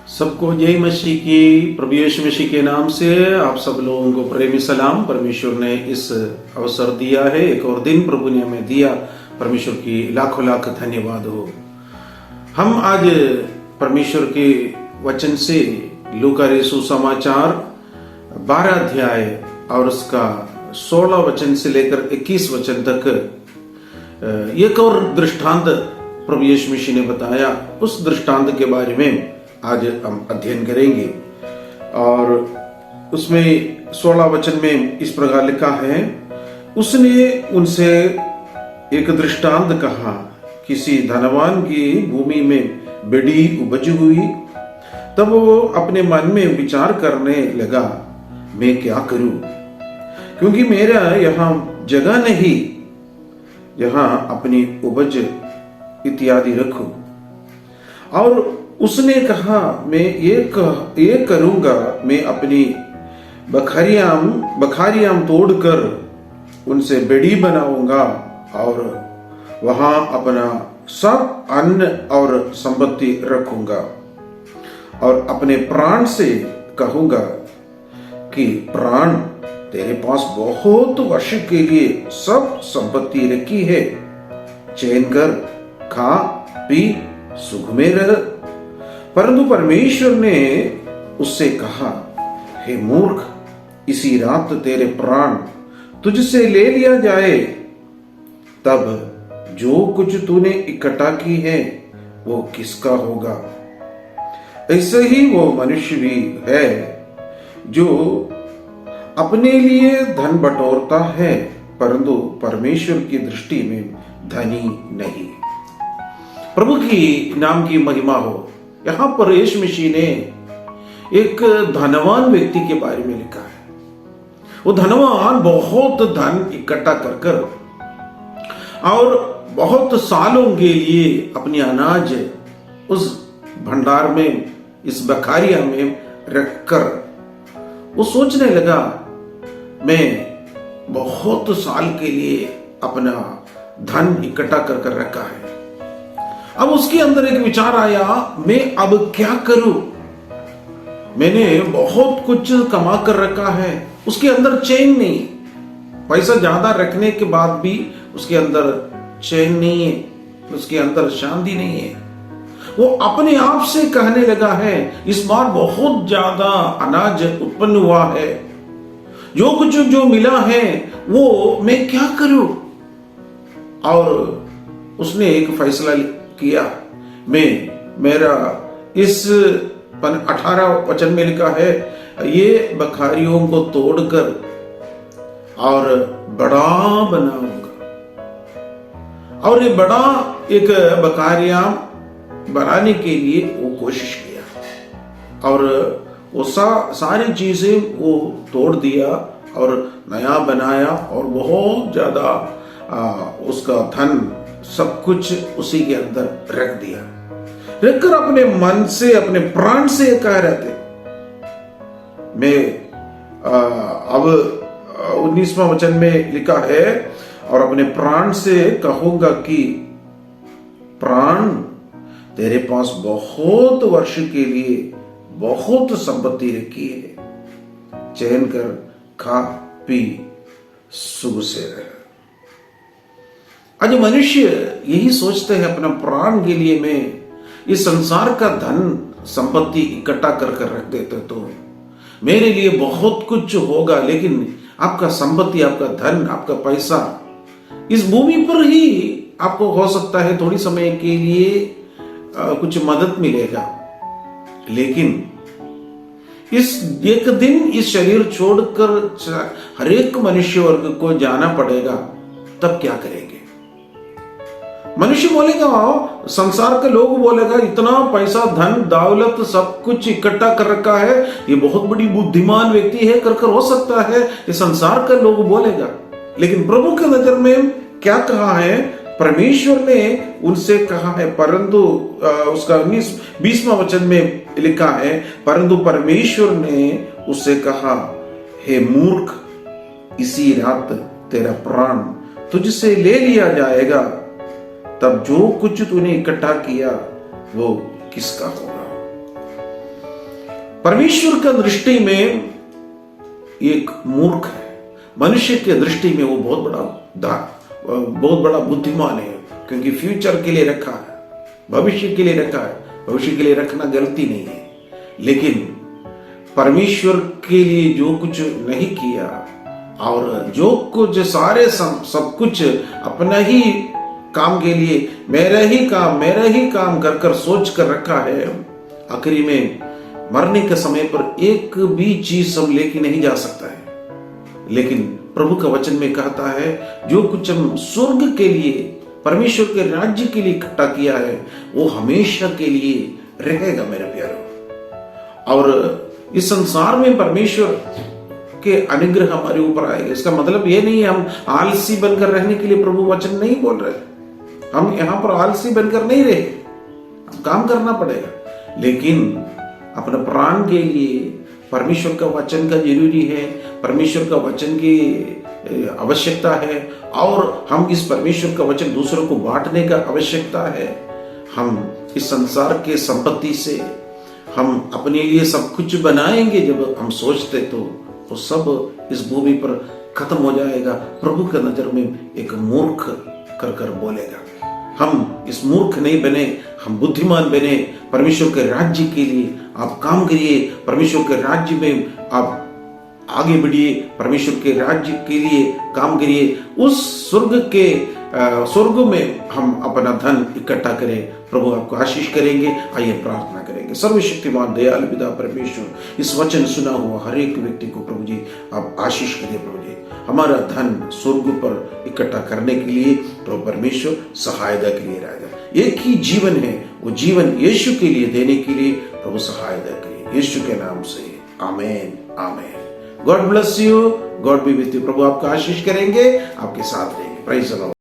सबको जय मसीह की। प्रभु यीशु मसीह के नाम से आप सब लोगों को प्रेमी सलाम। परमेश्वर ने इस अवसर दिया है, एक और दिन प्रभु ने हमें दिया। परमेश्वर की लाखों लाख धन्यवाद हो। हम आज परमेश्वर के वचन से लूका रचित समाचार 12 अध्याय और उसका 16 वचन से लेकर 21 वचन तक एक और दृष्टांत प्रभु यीशु मसीह ने बताया। उस दृष्टांत के बारे में आज हम अध्ययन करेंगे और उसमें 16 वचन में इस प्रकार लिखा है, उसने उनसे एक दृष्टांत कहा, किसी धनवान की भूमि में बड़ी उपज हुई। तब वो अपने मन में विचार करने लगा, मैं क्या करूं, क्योंकि मेरा यहाँ जगह नहीं, यहाँ अपनी उपज इत्यादि रखूं। और उसने कहा, मैं ये करूंगा, मैं अपनी बखारियां तोड़कर उनसे बेड़ी बनाऊंगा और वहां अपना सब अन्न और संपत्ति रखूंगा और अपने प्राण से कहूंगा कि प्राण, तेरे पास बहुत वर्ष के लिए सब संपत्ति रखी है, चैन कर, खा पी, सुख में रह। परंतु परमेश्वर ने उससे कहा, हे मूर्ख, इसी रात तेरे प्राण तुझसे ले लिया जाए, तब जो कुछ तूने इकट्ठा की है वो किसका होगा। ऐसे ही वो मनुष्य भी है जो अपने लिए धन बटोरता है, परंतु परमेश्वर की दृष्टि में धनी नहीं। प्रभु की नाम की महिमा हो। यहां पर यीशु मसीह ने एक धनवान व्यक्ति के बारे में लिखा है। वो धनवान बहुत धन इकट्ठा कर और बहुत सालों के लिए अपनी अनाज उस भंडार में, इस बखारिया में रखकर वो सोचने लगा, मैं बहुत साल के लिए अपना धन इकट्ठा कर रखा है। अब उसके अंदर एक विचार आया, मैं अब क्या करूं, मैंने बहुत कुछ कमा कर रखा है। उसके अंदर चैन नहीं, पैसा ज्यादा रखने के बाद भी उसके अंदर चैन नहीं है, उसके अंदर शांति नहीं है। वो अपने आप से कहने लगा है, इस बार बहुत ज्यादा अनाज उत्पन्न हुआ है, जो कुछ जो मिला है वो मैं क्या करूं। और उसने एक फैसला किया, मेरा इस 18 वचन में लिखा है, ये बखारियों को तोड़कर और बड़ा बनाऊंगा। और ये बड़ा एक बखारियां बनाने के लिए वो कोशिश किया और वो सारी चीजें वो तोड़ दिया और नया बनाया और बहुत ज्यादा उसका धन सब कुछ उसी के अंदर रख दिया। रखकर अपने मन से, अपने प्राण से कह रहे थे, मैं अब 19वां वचन में लिखा है, और अपने प्राण से कहूंगा कि प्राण, तेरे पास बहुत वर्ष के लिए बहुत संपत्ति रखी है, चैन कर, खा पी, सुख से रह। आज मनुष्य यही सोचते हैं, अपना प्राण के लिए मैं इस संसार का धन संपत्ति इकट्ठा कर रख देते तो मेरे लिए बहुत कुछ होगा। लेकिन आपका संपत्ति, आपका धन, आपका पैसा इस भूमि पर ही आपको हो सकता है थोड़ी समय के लिए कुछ मदद मिलेगा, लेकिन इस एक दिन इस शरीर छोड़कर हर एक मनुष्य वर्ग को जाना पड़ेगा। तब क्या करेंगे? मनुष्य बोलेगा, संसार के लोग बोलेगा, इतना पैसा, धन दौलत सब कुछ इकट्ठा कर रखा है, ये बहुत बड़ी बुद्धिमान व्यक्ति है, कर हो सकता है, ये संसार का लोग बोलेगा। लेकिन प्रभु के नजर में क्या कहा है? परमेश्वर ने उनसे कहा है, परंतु उसका 20वां वचन में लिखा है, परंतु परमेश्वर ने उससे कहा, हे मूर्ख, इसी रात तेरा प्राण तुझसे ले लिया जाएगा, तब जो कुछ तूने इकट्ठा किया वो किसका होगा। परमेश्वर का दृष्टि में एक मूर्ख है, मनुष्य के दृष्टि में वो बहुत बड़ा बुद्धिमान है, क्योंकि फ्यूचर के लिए रखा है, भविष्य के लिए रखा है। भविष्य के लिए रखना गलती नहीं है, लेकिन परमेश्वर के लिए जो कुछ नहीं किया और जो कुछ सब कुछ अपना ही काम के लिए मेरा ही काम कर कर सोच कर रखा है, आखिरी में मरने के समय पर एक भी चीज हम लेके नहीं जा सकता है। लेकिन प्रभु का वचन में कहता है जो कुछ हम स्वर्ग के लिए, परमेश्वर के राज्य के लिए इकट्ठा किया है वो हमेशा के लिए रहेगा मेरे प्यारों। और इस संसार में परमेश्वर के अनुग्रह हमारे ऊपर आएगा। इसका मतलब ये नहीं है हम आलसी बनकर रहने के लिए प्रभु वचन नहीं बोल रहे। हम यहां पर आलसी बनकर नहीं रहे, हम काम करना पड़ेगा, लेकिन अपने प्राण के लिए परमेश्वर का वचन का जरूरी है, परमेश्वर का वचन की आवश्यकता है, और हम इस परमेश्वर का वचन दूसरों को बांटने का आवश्यकता है। हम इस संसार के संपत्ति से हम अपने लिए सब कुछ बनाएंगे, जब हम सोचते तो वो सब इस भूमि पर खत्म हो जाएगा। प्रभु के नजर में एक मूर्ख कर कर बोलेगा। हम इस मूर्ख नहीं बने, हम बुद्धिमान बने। परमेश्वर के राज्य के लिए आप काम करिए, परमेश्वर के राज्य में आप आगे बढ़िए, परमेश्वर के राज्य के लिए काम करिए। उस स्वर्ग में हम अपना धन इकट्ठा करें। प्रभु आपको आशीष करेंगे। आइए प्रार्थना करेंगे। सर्वशक्तिमान दयालु पिता परमेश्वर, इस वचन सुना हुआ हर एक व्यक्ति को प्रभु जी आप आशीष करिए। प्रभु जी हमारा धन स्वर्ग पर इकट्ठा करने के लिए प्रभु परमेश्वर सहायता के लिए राजा, एक ही जीवन है, वो जीवन यीशु के लिए देने के लिए प्रभु सहायता करिए, यीशु के नाम से amen amen. God bless you, God be with you. प्रभु आपका आशीष करेंगे, आपके साथ रहेंगे। Praise the Lord.